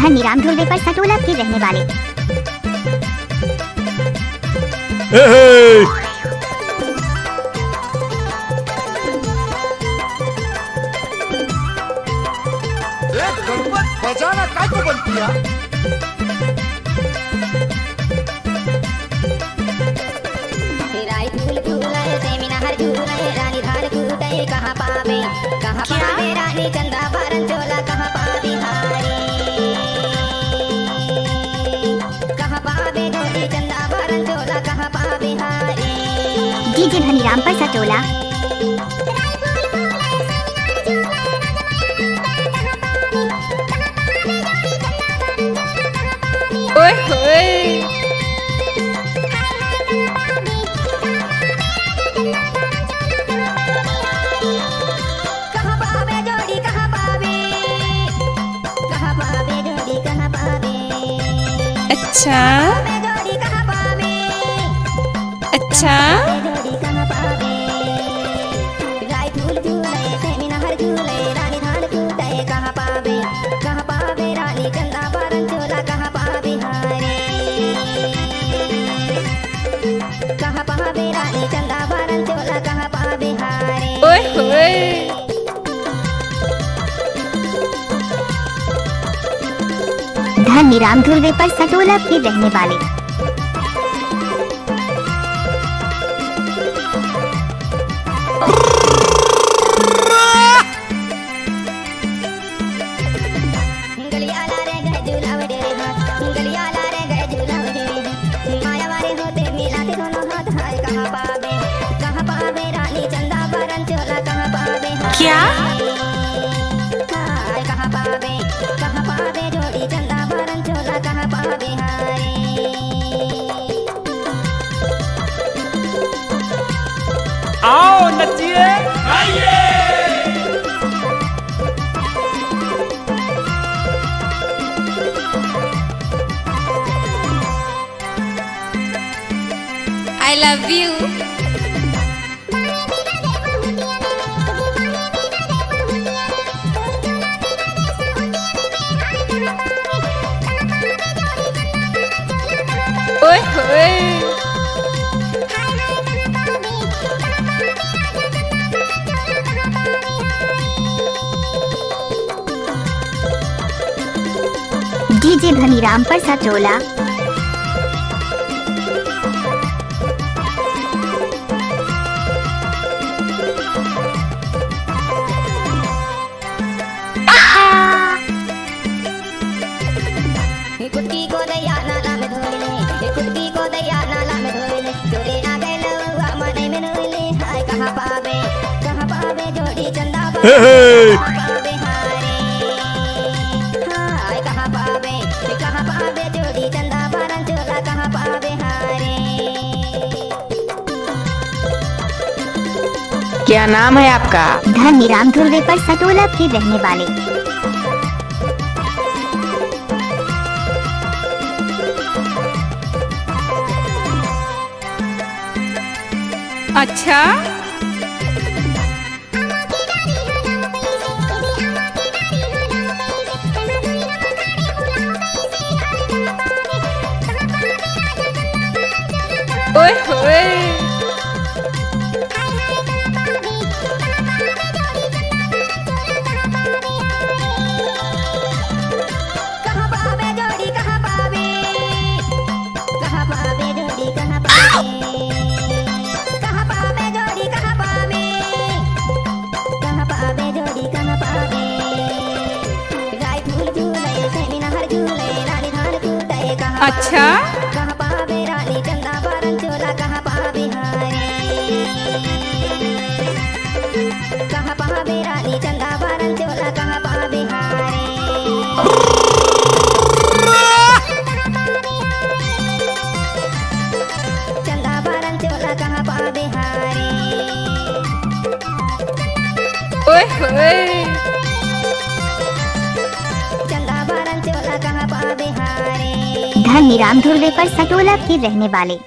धनीराम ढूंढे पर सटोला के रहने वाले। गणपत बजाना काय को बनती है? रानी धान कूटे कहाँ पावे रानी चंदा बारन चोला कहाँ पावे हारे कहाँ पावे ढोली चंदा बारन चोला कहाँ पावे हारे। डीजे धनीराम पर सटोला। ओए होए कहाँ पावे जोड़ी कहाँ पावे जोड़ी कहाँ पावे अच्छा जोड़ी कहाँ पावे अच्छा जोड़ी कहाँ पावे राय झूल झूले सेमिना हर झूले रानी धान कूटे कहाँ पावे रानी चंदा बारन चोला कहाँ पावे हारे कहाँ पावे रानी चंदा बारन चोला कहाँ पावे हारे। ओए होए धनीराम ढूंढे पर सटोला के रहने वाले। गलियाला रे गए झूलावड़े गलियाला रे गए झूलावड़े माया वाले होते मिलाते दोनों हाथ हाय कहाँ पावे रानी चंदा बारन चोला कहाँ पावे क्या? हाय कहाँ पावे जोड़ी चंदा बारन चोला कहाँ पावे हाय। आओ नचिए आइए। I love you ओए होए डीजे धनीराम पर सटोला। कुत्ती को दैया नाला में धोइले कुत्ती को दैया नाला में धोइले चोरे आ गए लौआ मने में नोइले हाय कहाँ पावे जोड़ी चंदा बारन पावे हारे हाय कहाँ पावे जोड़ी चंदा बारन चोला कहाँ पावे हारे। क्या नाम है आपका? धनीराम ढूंढे पर सटोला के रहने वाले। अच्छा ओए होए कहाँ पावे जोड़ी कहाँ पावे जोड़ी कहाँ पावे कहाँ पावे जोड़ी कहाँ पावे जोड़ी कहाँ पावे राय झूल झूले सेमिना हर झूले रानी धान कूटे कहाँ अच्छा कहाँ पावे रानी चंदा बारन चोला कहाँ पावे हारे कहाँ पावे रानी चंदा बारन चोला कहाँ पावे हारे। चंदा बारन चोला कहाँ पावे हारे ओए होए चंदा बारन चोला कहाँ पावे हारे। धनीराम ढूंढे पर सटोला के रहने वाले।